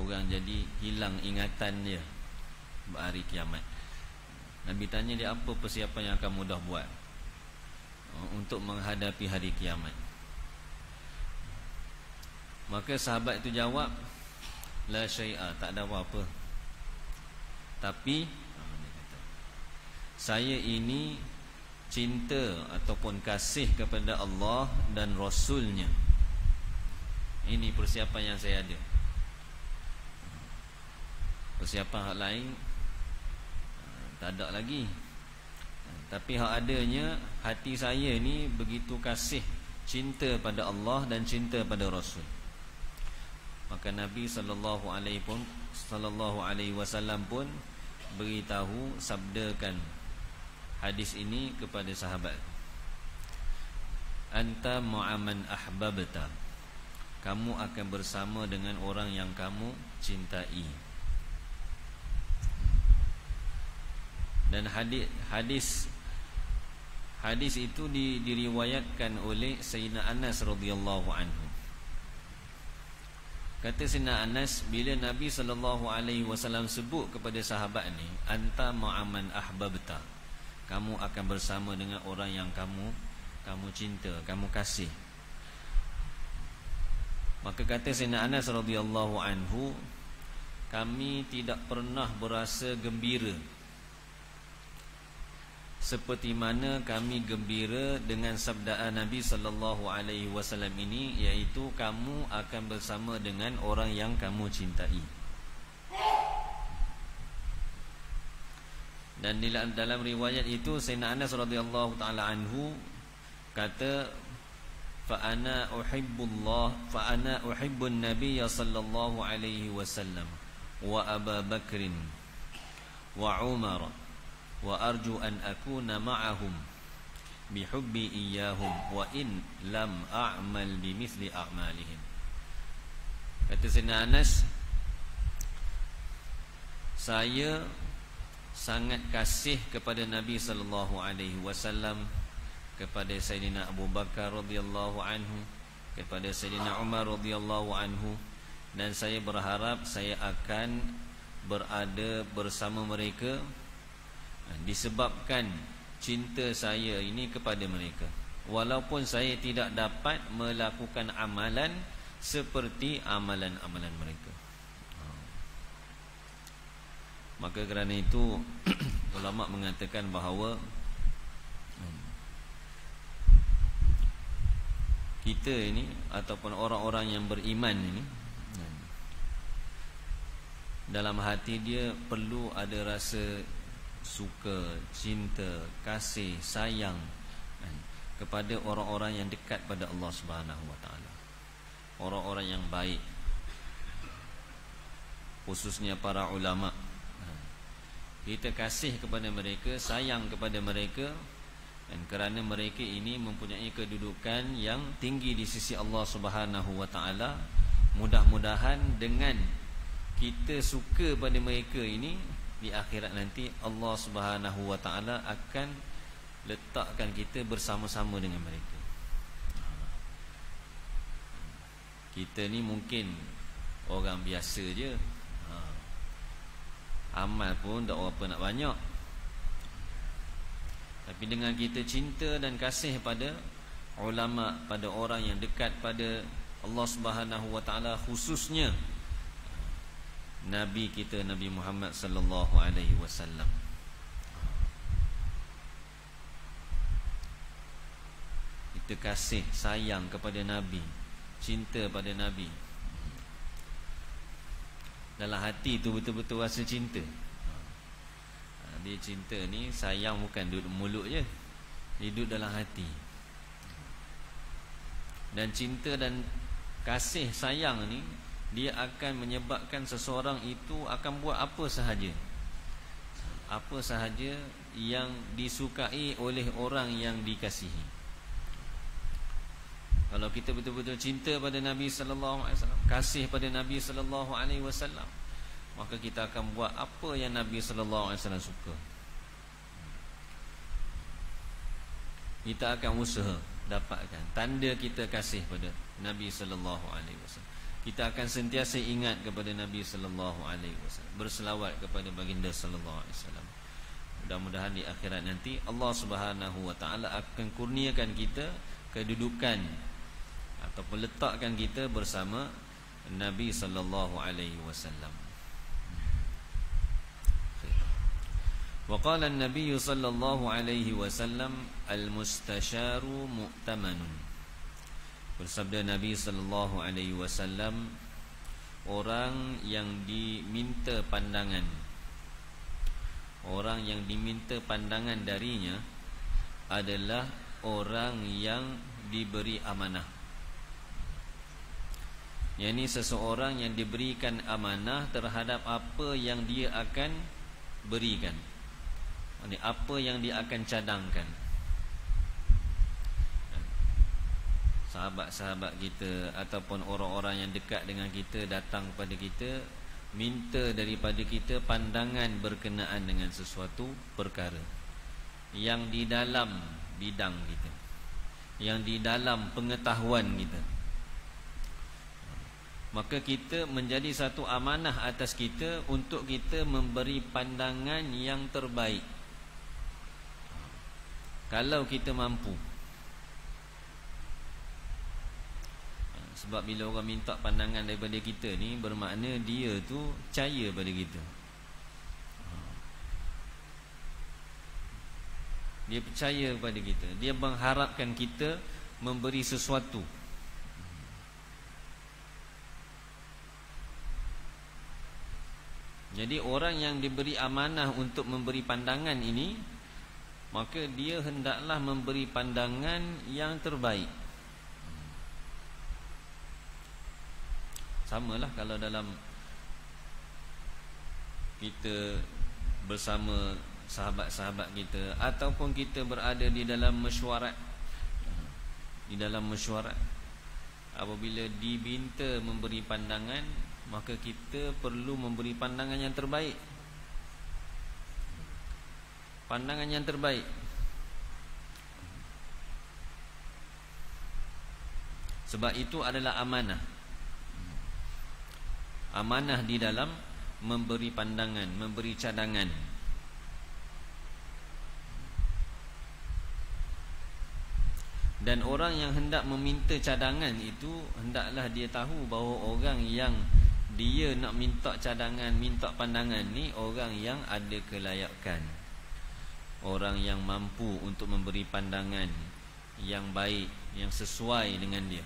orang jadi hilang ingatan dia hari kiamat. Nabi tanya dia, apa persiapan yang kamu dah buat untuk menghadapi hari kiamat? Maka sahabat itu jawab, la syai'a, tak ada apa-apa. Tapi dia kata, saya ini cinta ataupun kasih kepada Allah dan Rasulnya. Ini persiapan yang saya ada. Persiapan hak lain tak ada lagi. Tapi hak adanya, hati saya ni begitu kasih, cinta pada Allah dan cinta pada Rasul. Maka Nabi sallallahu alaihi wasallam pun beritahu, sabdakan hadis ini kepada sahabat, anta ma'aman ahbabta, kamu akan bersama dengan orang yang kamu cintai. Dan hadis itu diriwayatkan oleh Sayyidina Anas radhiyallahu anhu. Kata Sayyidina Anas, bila Nabi SAW sebut kepada sahabat ni, anta ma'aman ahbabta, kamu akan bersama dengan orang yang kamu cinta, kamu kasih. Maka kata Sayyidina Anas radhiyallahu anhu, kami tidak pernah berasa gembira seperti mana kami gembira dengan sabdaan Nabi sallallahu alaihi wasallam ini, iaitu kamu akan bersama dengan orang yang kamu cintai. Dan dalam riwayat itu Sayyidina Anas radhiyallahu taala anhu kata, fa ana uhibbun nabiyya sallallahu alaihi wasallam wa Abu Bakrin wa Umar wa arju an akuna ma'ahum bihubbi iyyahum wa in lam a'mal bimithli a'malihim. Kata Sayyidina Anas, saya sangat kasih kepada Nabi sallallahu alaihi wasallam, kepada Sayyidina Abu Bakar radhiyallahu anhu, kepada Sayyidina Umar radhiyallahu anhu, dan saya berharap saya akan berada bersama mereka disebabkan cinta saya ini kepada mereka, walaupun saya tidak dapat melakukan amalan seperti amalan-amalan mereka. Maka kerana itu ulama mengatakan bahawa kita ini ataupun orang-orang yang beriman ini, dalam hati dia perlu ada rasa suka, cinta, kasih, sayang kepada orang-orang yang dekat pada Allah Subhanahu wa taala, orang-orang yang baik, khususnya para ulama. Kita kasih kepada mereka, sayang kepada mereka, dan kerana mereka ini mempunyai kedudukan yang tinggi di sisi Allah Subhanahu wa taala, mudah-mudahan dengan kita suka pada mereka ini, di akhirat nanti Allah Subhanahu wa taala akan letakkan kita bersama-sama dengan mereka. Kita ni mungkin orang biasa je, amal pun tak berapa nak banyak, tapi dengan kita cinta dan kasih pada ulama, pada orang yang dekat pada Allah Subhanahu wa taala, khususnya Nabi kita, Nabi Muhammad sallallahu alaihi wasallam, kita kasih, sayang kepada Nabi, cinta pada Nabi, dalam hati tu betul-betul rasa cinta. Dia cinta ni, sayang bukan duduk mulut je, dia duduk dalam hati. Dan cinta dan kasih sayang ni, dia akan menyebabkan seseorang itu akan buat apa sahaja yang disukai oleh orang yang dikasihi. Kalau kita betul-betul cinta pada Nabi sallallahu alaihi wasallam, kasih pada Nabi sallallahu alaihi wasallam, maka kita akan buat apa yang Nabi sallallahu alaihi wasallam suka. Kita akan usaha dapatkan tanda kita kasih pada Nabi sallallahu alaihi wasallam. kita akan sentiasa ingat kepada Nabi sallallahu alaihi wasallam, berselawat kepada baginda sallallahu alaihi wasallam. Mudah-mudahan di akhirat nanti Allah Subhanahu wa taala akan kurniakan kita kedudukan ataupun letakkan kita bersama Nabi sallallahu alaihi wasallam. Wa qala an-nabiy sallallahu alaihi wasallam al-mustasyaru mu'tamanun. Bersabda Nabi sallallahu alaihi wasallam, orang yang diminta pandangan, orang yang diminta pandangan darinya adalah orang yang diberi amanah. Yakni seseorang yang diberikan amanah terhadap apa yang dia akan berikan, yakni apa yang dia akan cadangkan. Sahabat-sahabat kita ataupun orang-orang yang dekat dengan kita datang kepada kita, minta daripada kita pandangan berkenaan dengan sesuatu perkara yang di dalam bidang kita, yang di dalam pengetahuan kita. Maka kita menjadi satu amanah atas kita untuk kita memberi pandangan yang terbaik, kalau kita mampu. Sebab bila orang minta pandangan daripada kita ni, bermakna dia tu percaya pada kita. Dia percaya kepada kita, dia mengharapkan kita memberi sesuatu. Jadi orang yang diberi amanah untuk memberi pandangan ini, maka dia hendaklah memberi pandangan yang terbaik. Samalah kalau dalam kita bersama sahabat-sahabat kita, ataupun kita berada di dalam mesyuarat. Di dalam mesyuarat, apabila diminta memberi pandangan, maka kita perlu memberi pandangan yang terbaik. Pandangan yang terbaik. Sebab itu adalah amanah. Amanah di dalam memberi pandangan, memberi cadangan. Dan orang yang hendak meminta cadangan itu, hendaklah dia tahu bahawa orang yang dia nak minta cadangan, minta pandangan ni, orang yang ada kelayakan, orang yang mampu untuk memberi pandangan yang baik, yang sesuai dengan dia.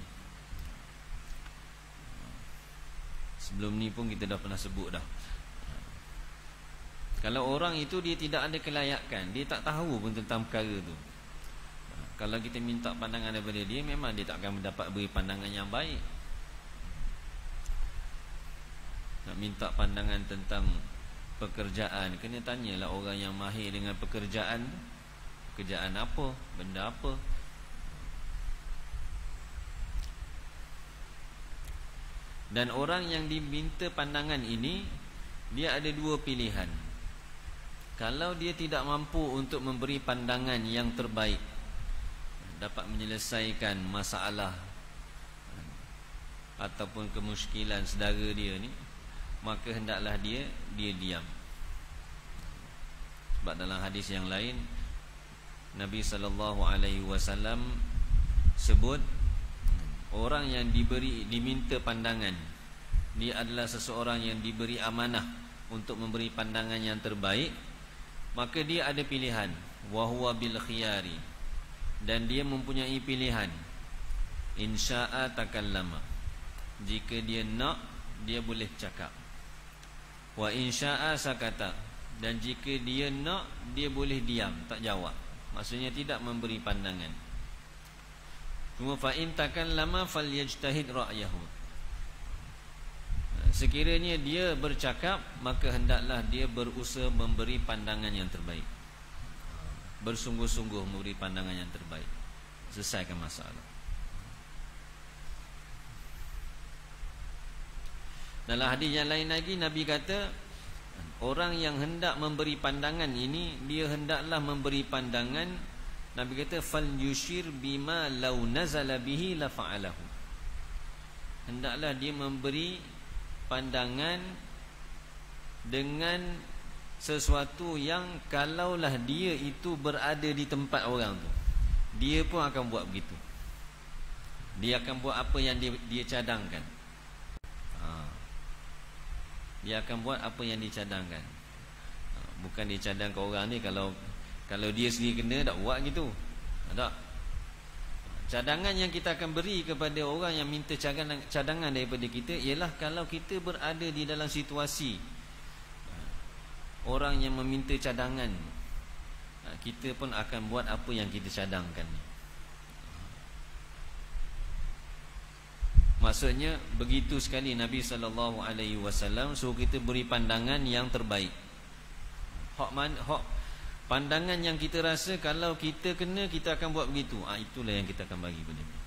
Sebelum ni pun kita dah pernah sebut dah. Kalau orang itu dia tidak ada kelayakan, dia tak tahu pun tentang perkara tu, kalau kita minta pandangan daripada dia, memang dia tak akan mendapat beri pandangan yang baik. Nak minta pandangan tentang pekerjaan, kena tanyalah orang yang mahir dengan pekerjaan. Pekerjaan apa, benda apa. Dan orang yang diminta pandangan ini, dia ada dua pilihan. Kalau dia tidak mampu untuk memberi pandangan yang terbaik, dapat menyelesaikan masalah ataupun kemusykilan saudara dia ni, maka hendaklah dia diam. Sebab dalam hadis yang lain, Nabi SAW sebut, orang yang diminta pandangan, dia adalah seseorang yang diberi amanah untuk memberi pandangan yang terbaik. Maka dia ada pilihan, wa huwa bil khiyari, dan dia mempunyai pilihan. Insya'a takallama, jika dia nak, dia boleh cakap. Wa insya'a sakata, dan jika dia nak, dia boleh diam, tak jawab. Maksudnya tidak memberi pandangan. Cuma fa in takallama falyajtahid ra'yahu, sekiranya dia bercakap, maka hendaklah dia berusaha memberi pandangan yang terbaik, bersungguh-sungguh memberi pandangan yang terbaik, selesaikan masalah. Dalam hadis yang lain lagi, Nabi kata, orang yang hendak memberi pandangan ini, dia hendaklah memberi pandangan, Nabi kata, fal yushir bima law nazala bihi la fa'alahu, hendaklah dia memberi pandangan dengan sesuatu yang kalaulah dia itu berada di tempat orang tu, dia pun akan buat begitu. Dia akan buat apa yang dia cadangkan. Dia akan buat apa yang dicadangkan. Bukan dia cadangkan orang ni, kalau dia sendiri kena tak buat gitu. Tak. Cadangan yang kita akan beri kepada orang yang minta cadangan daripada kita ialah kalau kita berada di dalam situasi orang yang meminta cadangan, kita pun akan buat apa yang kita cadangkan. Maksudnya begitu sekali Nabi SAW suruh kita beri pandangan yang terbaik. Pandangan yang kita rasa kalau kita kena, kita akan buat begitu. Itulah yang kita akan bagi pada dia.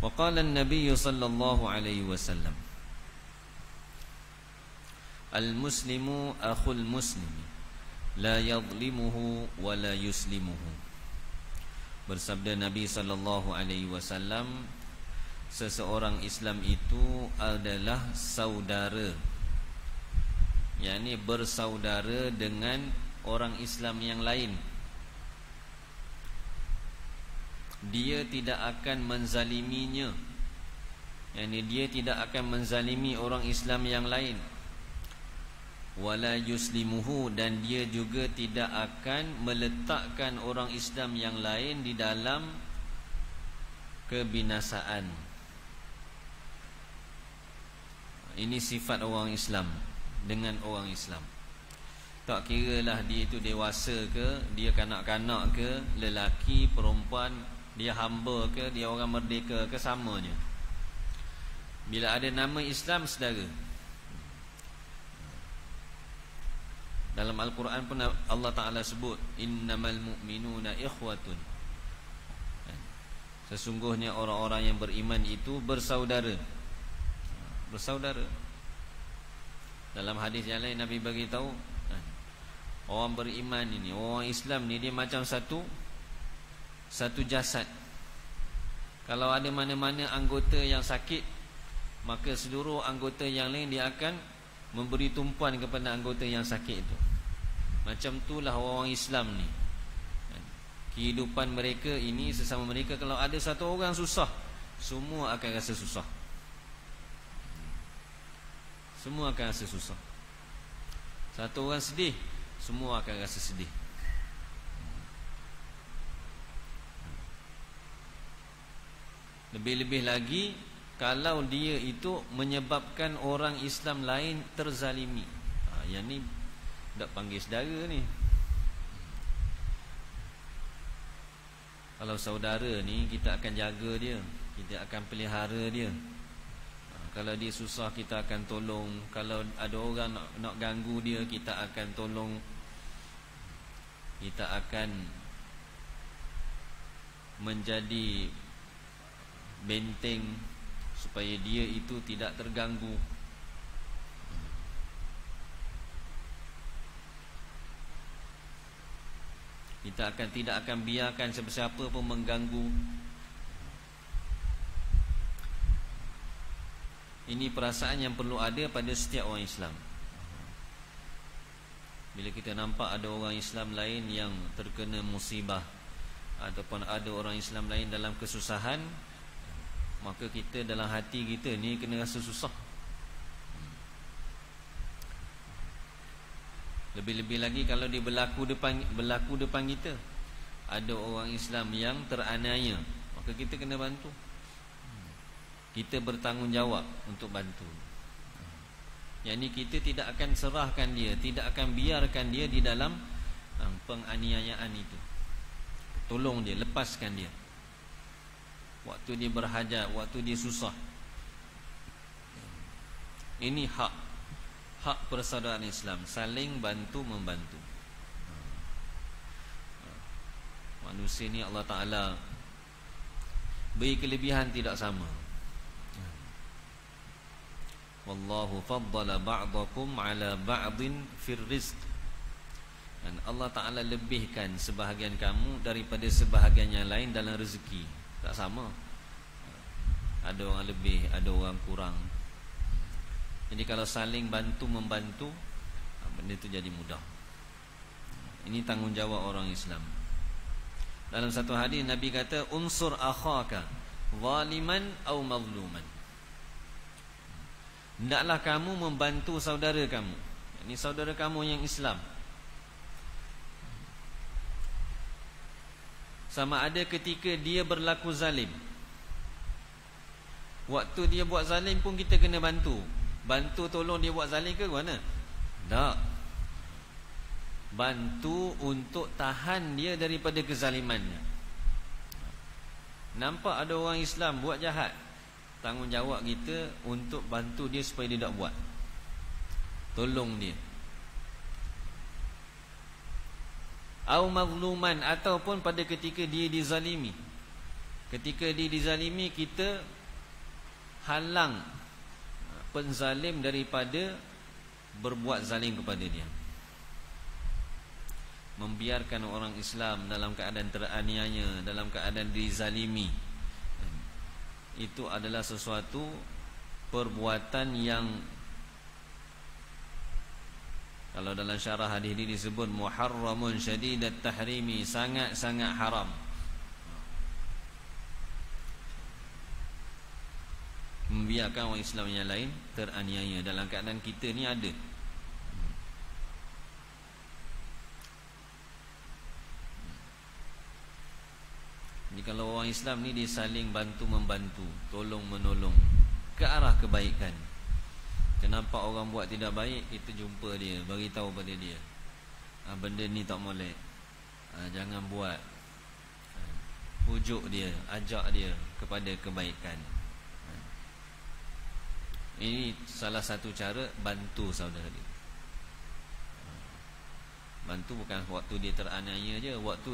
Wa qala an-nabiy sallallahu alaihi wasallam, al-muslimu akhul muslimi la yadhlimuhu wa la yuslimuhu. Bersabda Nabi sallallahu alaihi wasallam, seseorang Islam itu adalah saudara, yakni bersaudara dengan orang Islam yang lain. Dia tidak akan menzaliminya, yakni dia tidak akan menzalimi orang Islam yang lain. Wala yuslimuhu, dan dia juga tidak akan meletakkan orang Islam yang lain di dalam kebinasaan. Ini sifat orang Islam dengan orang Islam. Tak kiralah dia itu dewasa ke, dia kanak-kanak ke, lelaki, perempuan, dia hamba ke, dia orang merdeka ke, samanya. Bila ada nama Islam, saudara. Dalam Al-Quran pun Allah Ta'ala sebut, innamal mu'minuna ikhwatun. Sesungguhnya orang-orang yang beriman itu bersaudara. Bersaudara. Dalam hadis yang lain Nabi bagi tahu, orang beriman ini, orang Islam ni, dia macam satu jasad. Kalau ada mana-mana anggota yang sakit, maka seluruh anggota yang lain dia akan memberi tumpuan kepada anggota yang sakit itu. Macam itulah orang Islam ni. Kehidupan mereka ini sesama mereka, kalau ada satu orang susah, semua akan rasa susah. Semua akan rasa susah. Satu orang sedih, semua akan rasa sedih. Lebih-lebih lagi kalau dia itu menyebabkan orang Islam lain terzalimi. Yang ni tak panggil saudara ni. Kalau saudara ni, kita akan jaga dia, kita akan pelihara dia. Kalau dia susah, kita akan tolong. Kalau ada orang nak ganggu dia, kita akan tolong. Kita akan menjadi benteng supaya dia itu tidak terganggu. Kita tidak akan biarkan siapa-siapa pun mengganggu. Ini perasaan yang perlu ada pada setiap orang Islam. Bila kita nampak ada orang Islam lain yang terkena musibah, ataupun ada orang Islam lain dalam kesusahan, maka kita dalam hati kita ni kena rasa susah. Lebih-lebih lagi kalau dia berlaku depan kita, ada orang Islam yang teraniaya, maka kita kena bantu. Kita bertanggungjawab untuk bantu. Yang ni kita tidak akan serahkan dia, tidak akan biarkan dia di dalam penganiayaan itu. Tolong dia, lepaskan dia waktu dia berhajat, waktu dia susah. Ini hak persaudaraan Islam, saling bantu-membantu. Manusia ni Allah Ta'ala beri kelebihan tidak sama. Wallahu faddala ba'dakum ala ba'din fir rizq. Dan Allah Ta'ala lebihkan sebahagian kamu daripada sebahagian yang lain dalam rezeki. Tak sama. Ada orang lebih, ada orang kurang. Jadi kalau saling bantu-membantu, benda itu jadi mudah. Ini tanggungjawab orang Islam. Dalam satu hadis Nabi kata, unsur akhaka zaliman aw mazluman. Hendaklah kamu membantu saudara kamu. Ini saudara kamu yang Islam. Sama ada ketika dia berlaku zalim. Waktu dia buat zalim pun kita kena bantu. Bantu tolong dia buat zalim ke mana? Tak. Bantu untuk tahan dia daripada kezalimannya. Nampak ada orang Islam buat jahat, tanggungjawab kita untuk bantu dia supaya dia tak buat. Tolong dia. Au mazluman, ataupun pada ketika dia dizalimi. Ketika dia dizalimi, kita halang penzalim daripada berbuat zalim kepada dia. Membiarkan orang Islam dalam keadaan teraniaya, dalam keadaan dizalimi, itu adalah sesuatu perbuatan yang, kalau dalam syarah hadis ini disebut muharramun syadidat tahrimi, sangat-sangat haram. Membiarkan orang Islam yang lain teraniaya dalam keadaan kita ni ada. Jadi kalau orang Islam ni dia saling bantu-membantu, tolong-menolong ke arah kebaikan. Kenapa orang buat tidak baik, kita jumpa dia, bagi tahu pada dia, benda ni tak molek, jangan buat. Pujuk dia, ajak dia kepada kebaikan. Ini salah satu cara bantu saudara dia. Bantu bukan waktu dia teraniaya je, waktu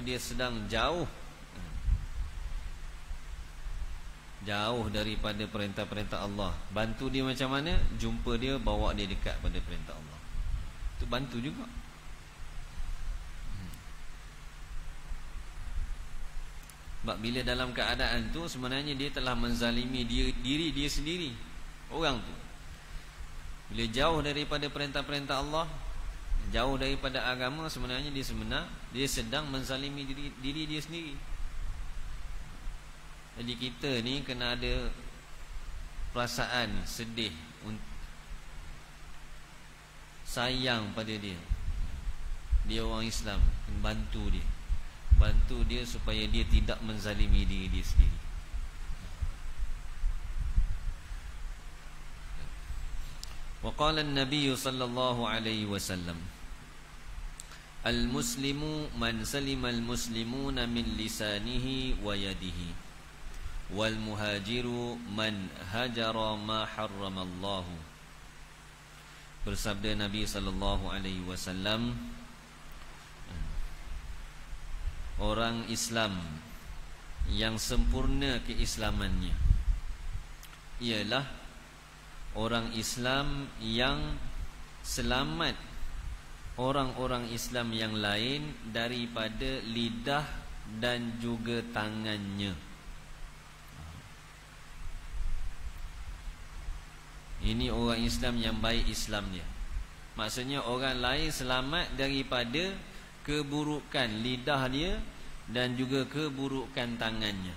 dia sedang jauh daripada perintah-perintah Allah. Bantu dia macam mana? Jumpa dia, bawa dia dekat pada perintah Allah. Itu bantu juga. Sebab bila dalam keadaan tu sebenarnya dia telah menzalimi diri dia sendiri. Orang tu bila jauh daripada perintah-perintah Allah, jauh daripada agama, sebenarnya dia sedang menzalimi diri dia sendiri. Jadi kita ni kena ada perasaan sedih, sayang pada dia. Dia orang Islam, bantu dia supaya dia tidak menzalimi diri dia sendiri. Wa qala an-nabiy sallallahu alaihi wasallam, al-muslimu man salima al-muslimuna min lisanihi wa yadihi, wal muhajiru man hajara ma harramallahu. Bersabda Nabi sallallahu alaihi wasallam, orang Islam yang sempurna keislamannya ialah orang Islam yang selamat orang-orang Islam yang lain daripada lidah dan juga tangannya. Ini orang Islam yang baik Islamnya. Maksudnya orang lain selamat daripada keburukan lidah dia dan juga keburukan tangannya.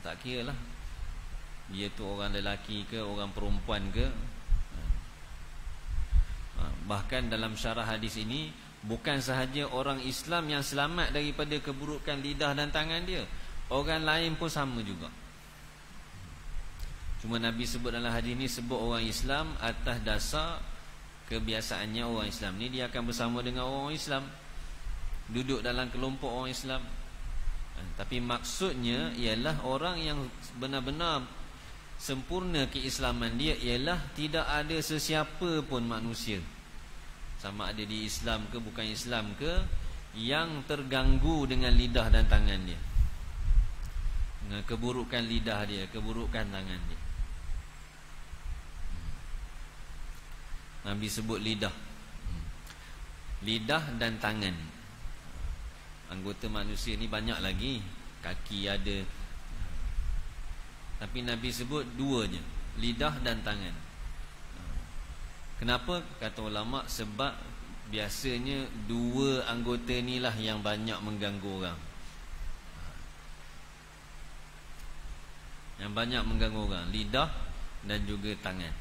Tak kira lah dia tu orang lelaki ke, orang perempuan ke. Bahkan dalam syarah hadis ini, bukan sahaja orang Islam yang selamat daripada keburukan lidah dan tangan dia, orang lain pun sama juga. Cuma Nabi sebut dalam hadis ini, sebut orang Islam atas dasar kebiasaannya. Orang Islam ni dia akan bersama dengan orang Islam, duduk dalam kelompok orang Islam. Tapi maksudnya ialah orang yang benar-benar sempurna keislaman dia ialah tidak ada sesiapa pun manusia, sama ada di Islam ke bukan Islam ke, yang terganggu dengan lidah dan tangan dia, dengan keburukan lidah dia, keburukan tangan dia. Nabi sebut lidah. Lidah dan tangan. Anggota manusia ni banyak lagi. Kaki ada. Tapi Nabi sebut dua je, lidah dan tangan. Kenapa? Kata ulama, sebab biasanya dua anggota ni lah yang banyak mengganggu orang. Yang banyak mengganggu orang, lidah dan juga tangan.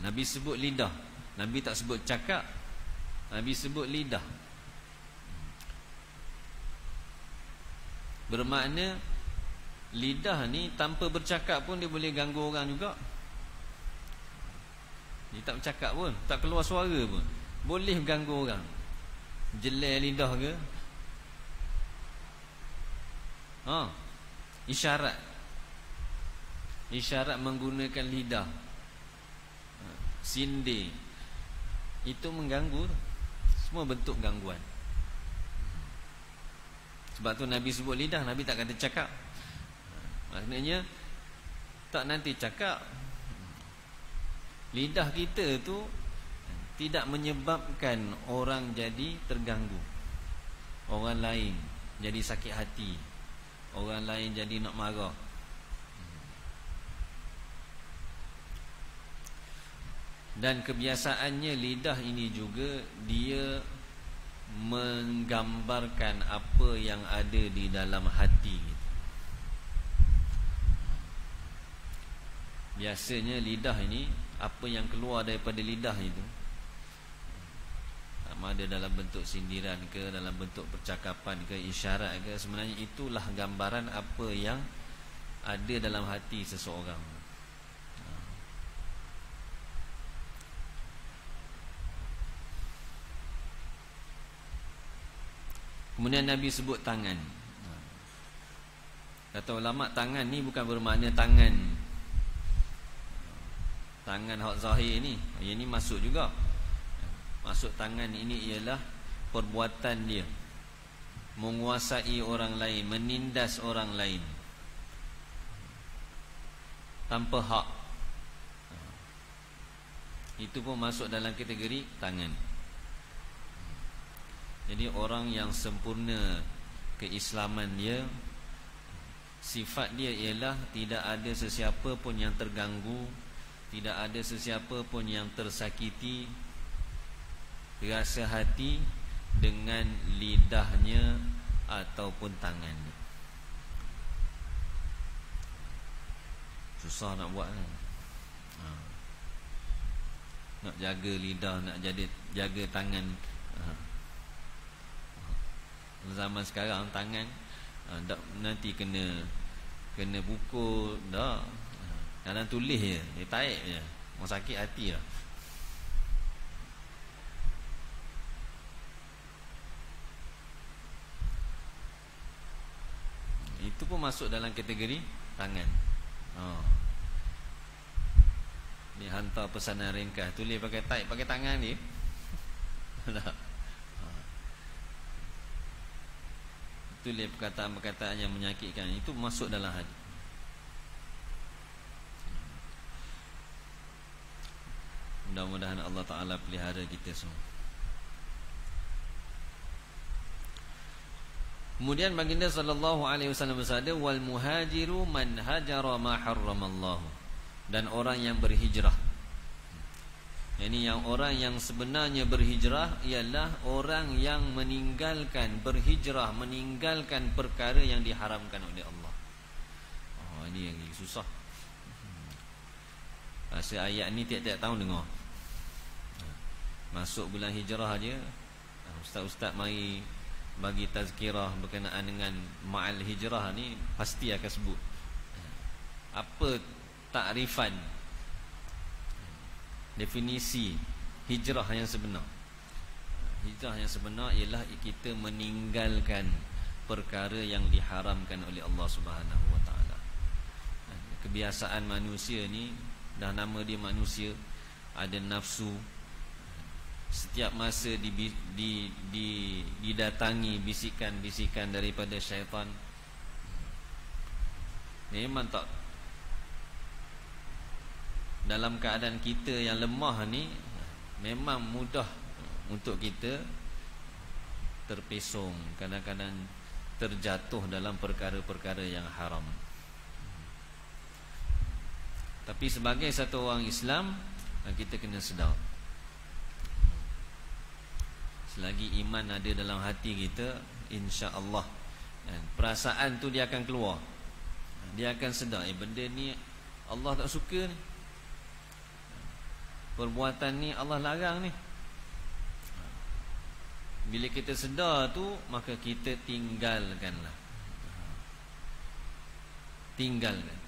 Nabi sebut lidah. Nabi tak sebut cakap. Nabi sebut lidah. Bermakna lidah ni tanpa bercakap pun dia boleh ganggu orang juga. Dia tak bercakap pun, tak keluar suara pun, boleh ganggu orang. Jelai lidah ke? Isyarat. Isyarat menggunakan lidah. Sindir. Itu mengganggu. Semua bentuk gangguan. Sebab tu Nabi sebut lidah, Nabi tak kata cakap. Maknanya tak nanti cakap. Lidah kita tu tidak menyebabkan orang jadi terganggu, orang lain jadi sakit hati, orang lain jadi nak marah. Dan kebiasaannya lidah ini juga dia menggambarkan apa yang ada di dalam hati. Biasanya lidah ini, apa yang keluar daripada lidah itu, sama ada dalam bentuk sindiran ke, dalam bentuk percakapan ke, isyarat ke, sebenarnya itulah gambaran apa yang ada dalam hati seseorang. Kemudian Nabi sebut tangan. Kata ulama, tangan ni bukan bermakna tangan hak zahir ni. Yang ni masuk juga. Masuk tangan ini ialah perbuatan dia, menguasai orang lain, menindas orang lain tanpa hak. Itu pun masuk dalam kategori tangan. Jadi orang yang sempurna keislaman dia, sifat dia ialah tidak ada sesiapa pun yang terganggu, tidak ada sesiapa pun yang tersakiti rasa hati dengan lidahnya ataupun tangannya. Susah nak buat kan? Nak jaga lidah, nak jaga tangan. Zaman sekarang tangan nanti kena pukul dah. Kadang tulis je, dia tarik je, mau sakit hati lah. Itu pun masuk dalam kategori tangan. Ni hantar pesanan ringkas, tulis pakai taik, pakai tangan ni. Tulis perkataan-perkataan yang menyakitkan, itu masuk dalam hadis. Mudah-mudahan Allah Ta'ala pelihara kita semua. Kemudian baginda sallallahu alaihi wasallam bersabda, wal muhajiru man hajara ma harramallahu. Dan orang yang berhijrah, yang orang yang sebenarnya berhijrah ialah orang yang berhijrah meninggalkan perkara yang diharamkan oleh Allah. Ini yang susah. Rasa ayat ni tiap-tiap tahun dengar. Masuk bulan hijrah aja, ustaz-ustaz mari bagi tazkirah berkenaan dengan ma'al hijrah ni, pasti akan sebut apa takrifan, definisi hijrah yang sebenar. Hijrah yang sebenar ialah kita meninggalkan perkara yang diharamkan oleh Allah Subhanahu wa taala. Kebiasaan manusia ni, dah nama dia manusia, ada nafsu. Setiap masa didatangi bisikan-bisikan daripada syaitan. Memang dalam keadaan kita yang lemah ni, memang mudah untuk kita terpesong, kadang-kadang terjatuh dalam perkara-perkara yang haram. Tapi sebagai satu orang Islam, kita kena sedar, selagi iman ada dalam hati kita, insya-Allah perasaan tu dia akan keluar. Dia akan sedar, benda ni Allah tak suka ni, perbuatan ni Allah larang ni. Bila kita sedar tu, maka kita tinggalkanlah. Tinggalkan.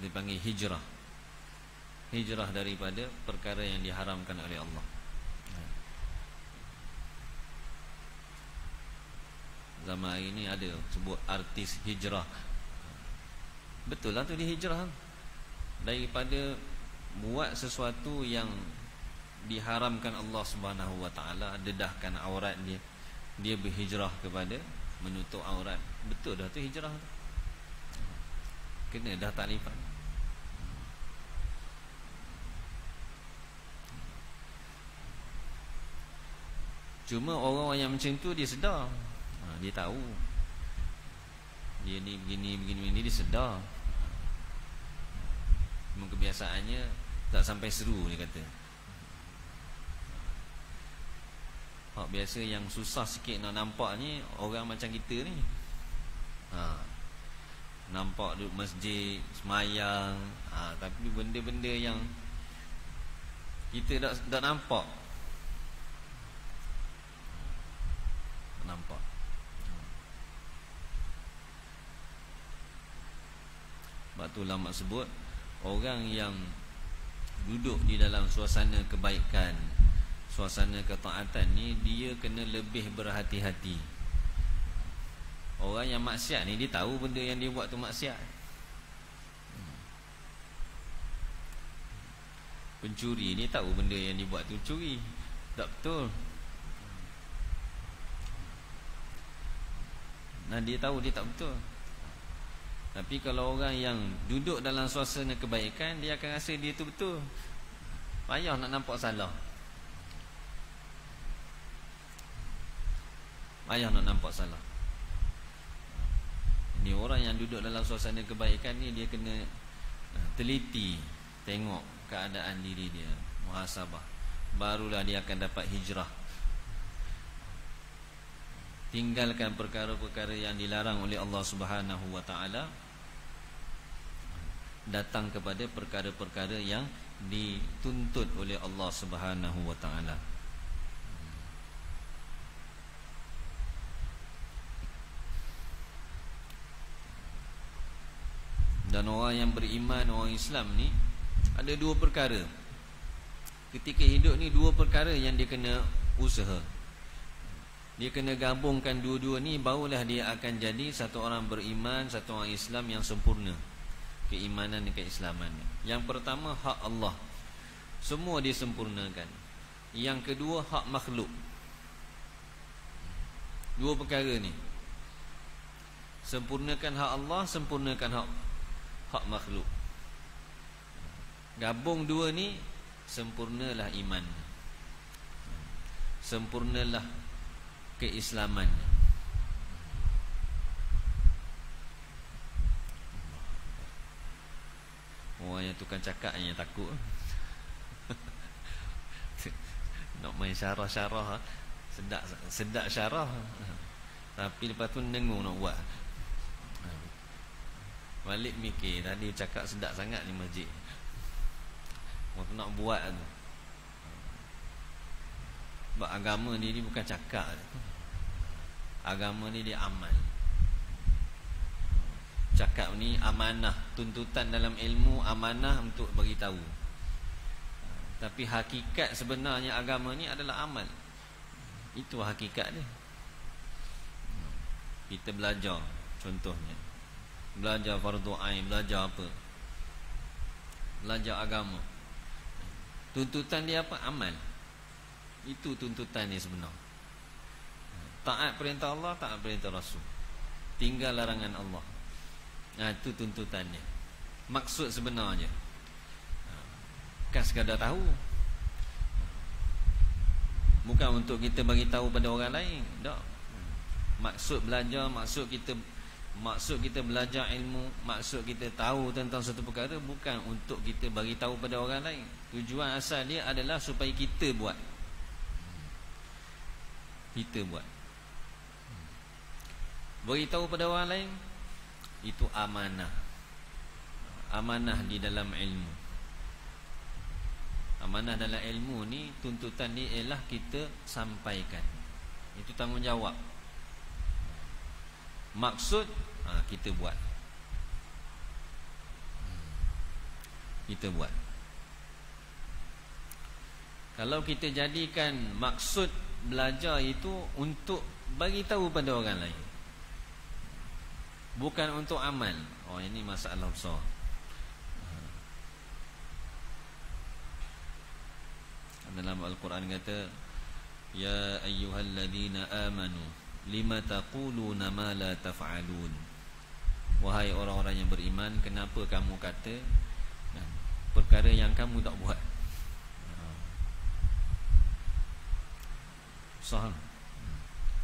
Dipanggil hijrah. Hijrah daripada perkara yang diharamkan oleh Allah. Zaman hari ni ada sebut artis hijrah. Betul lah tu, dia hijrah daripada buat sesuatu yang diharamkan Allah Subhanahu wa taala, dedahkan aurat dia, dia berhijrah kepada menutup aurat. Betul dah tu hijrah tu. Kena dah taklifan. Cuma orang yang macam tu dia sedar, dia tahu dia ni begini dia sedar. Memang kebiasaannya tak sampai seru, dia kata. Hak biasa yang susah sikit nak nampak ni orang macam kita ni. Nampak duduk masjid, semayang, tapi benda-benda yang kita tak nampak. Nampak. Sebab tu ulama sebut, orang yang duduk di dalam suasana kebaikan, suasana ketaatan ni, dia kena lebih berhati-hati. Orang yang maksiat ni, dia tahu benda yang dia buat tu maksiat. Pencuri ni tahu benda yang dia buat tu curi, tak betul. Nah, dia tahu dia tak betul. Tapi kalau orang yang duduk dalam suasana kebaikan, dia akan rasa dia tu betul. Payah nak nampak salah. Payah nak nampak salah. Ini orang yang duduk dalam suasana kebaikan ni, dia kena teliti, tengok keadaan diri dia, muhasabah. Barulah dia akan dapat hijrah. Tinggalkan perkara-perkara yang dilarang oleh Allah Subhanahu wa taala, datang kepada perkara-perkara yang dituntut oleh Allah Subhanahu wa taala. Dan orang yang beriman, orang Islam ni, ada dua perkara. Ketika hidup ni, dua perkara yang dia kena usaha. Dia kena gabungkan dua-dua ni, barulah dia akan jadi satu orang beriman, satu orang Islam yang sempurna. Keimanan dan keislaman. Yang pertama, hak Allah, semua disempurnakan. Yang kedua, hak makhluk. Dua perkara ni, sempurnakan hak Allah, sempurnakan hak makhluk. Gabung dua ni, sempurnalah iman, sempurnalah keislaman. Orang yang tukang cakap yang takut nak main syarah-syarah, sedap syarah, tapi lepas tu dengung nak buat, balik mikir, tadi cakap sedap sangat ni masjid, waktu nak buat tu. Sebab agama ni bukan cakap, agama ni dia amal. Cakap ni amanah, tuntutan dalam ilmu, amanah untuk bagi tahu. Tapi hakikat sebenarnya agama ni adalah amal. Itu hakikat dia. Kita belajar, contohnya belajar fardu ain, belajar apa? Belajar agama. Tuntutan dia apa? Amal. Itu tuntutan dia sebenar. Taat perintah Allah, taat perintah Rasul, tinggal larangan Allah. Itu tuntutannya. maksud sebenarnya. Bukan sekadar tahu. Bukan untuk kita bagi tahu pada orang lain. Tak. Maksud belajar, maksud kita belajar ilmu, maksud kita tahu tentang satu perkara bukan untuk kita bagi tahu pada orang lain. Tujuan asal dia adalah supaya kita buat. Kita buat. Bagi tahu pada orang lain itu amanah. Amanah di dalam ilmu. Amanah dalam ilmu ni tuntutan dia ialah kita sampaikan. Itu tanggungjawab. Maksud kita buat. Kita buat. Kalau kita jadikan maksud belajar itu untuk bagi tahu pada orang lain, bukan untuk amal. Ini masalah besar. Dalam Al-Quran kata, ya ayyuhalladzina amanu lima taquluna ma la taf'alun. Wahai orang-orang yang beriman, kenapa kamu kata perkara yang kamu tak buat? Susah.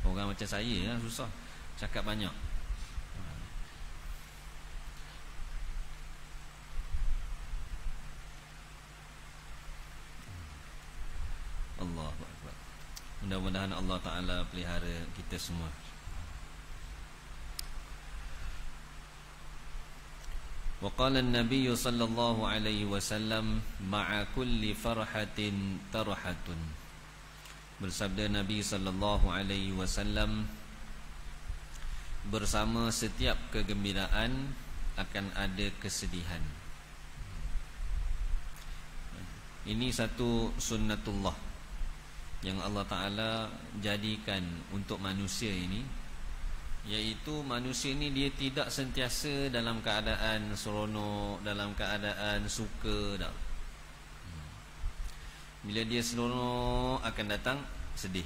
Orang macam saya susah cakap banyak. Allahu Akbar. Mudah-mudahan Allah Ta'ala pelihara kita semua. Waqala an-nabiy sallallahu alaihi wasallam ma'a kulli farhatin tarhatun. Bersabda Nabi sallallahu alaihi wasallam, bersama setiap kegembiraan akan ada kesedihan. Ini satu sunnatullah yang Allah Ta'ala jadikan untuk manusia ini, iaitu manusia ini dia tidak sentiasa dalam keadaan seronok, dalam keadaan suka dah. Bila dia seronok akan datang sedih,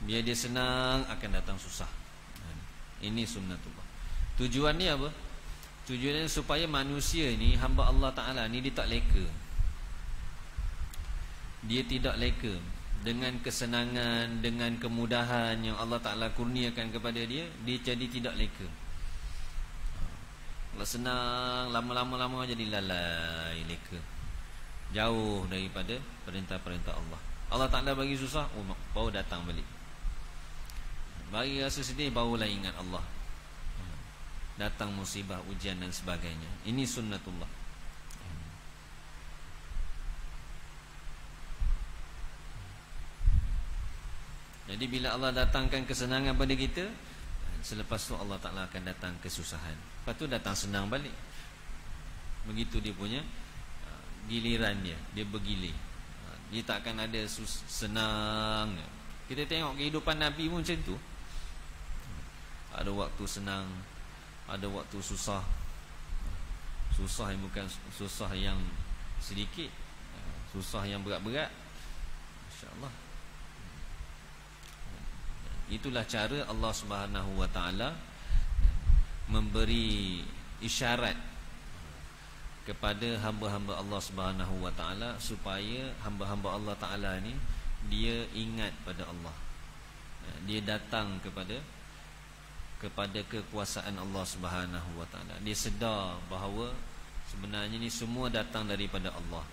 bila dia senang akan datang susah. Ini sunnatullah. Tujuannya apa? Tujuannya supaya manusia ini, hamba Allah Ta'ala ni, dia tak leka. Dia tidak leka dengan kesenangan, dengan kemudahan yang Allah Ta'ala kurniakan kepada dia. Dia jadi tidak leka. Kalau senang, lama-lama jadi lalai, leka, jauh daripada perintah-perintah Allah. Allah Ta'ala bagi susah, baru datang balik. Bagi rasa sedih, barulah ingat Allah. Datang musibah, ujian dan sebagainya. Ini sunnatullah. Jadi bila Allah datangkan kesenangan pada kita, selepas tu Allah Ta'ala akan datang kesusahan. Lepas tu datang senang balik. Begitu dia punya giliran dia. Dia bergilir. Dia tak akan ada senang. Kita tengok kehidupan Nabi pun macam tu. Ada waktu senang, ada waktu susah. Susah yang bukan susah yang sedikit, susah yang berat-berat. Masya-Allah. Itulah cara Allah Subhanahu wa Ta'ala memberi isyarat kepada hamba-hamba Allah Subhanahu wa Ta'ala, supaya hamba-hamba Allah Ta'ala ni dia ingat pada Allah. Dia datang kepada kekuasaan Allah Subhanahu wa Ta'ala. Dia sedar bahawa sebenarnya ni semua datang daripada Allah.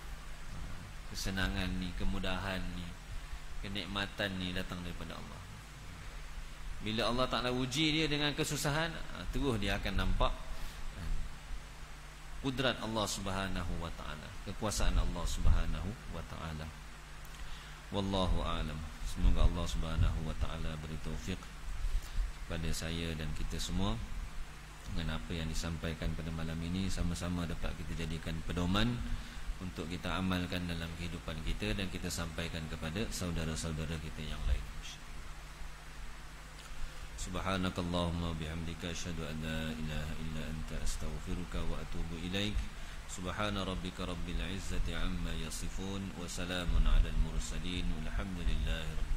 Kesenangan ni, kemudahan ni, kenikmatan ni datang daripada Allah. Bila Allah Ta'ala uji dia dengan kesusahan, terus dia akan nampak kudrat Allah Subhanahu wa Ta'ala, kekuasaan Allah Subhanahu wa Ta'ala. Wallahu a'lam. Semoga Allah Subhanahu wa Ta'ala beri taufik kepada saya dan kita semua dengan apa yang disampaikan pada malam ini, sama-sama dapat kita jadikan pedoman untuk kita amalkan dalam kehidupan kita dan kita sampaikan kepada saudara-saudara kita yang lain. Subhanakallahumma bihamdika asyhadu an la ilaha illa anta astaghfiruka wa atubu ilaik. Subhana rabbika rabbil izzati amma yasifun wa salamun alal mursalin walhamdulillahi rabbil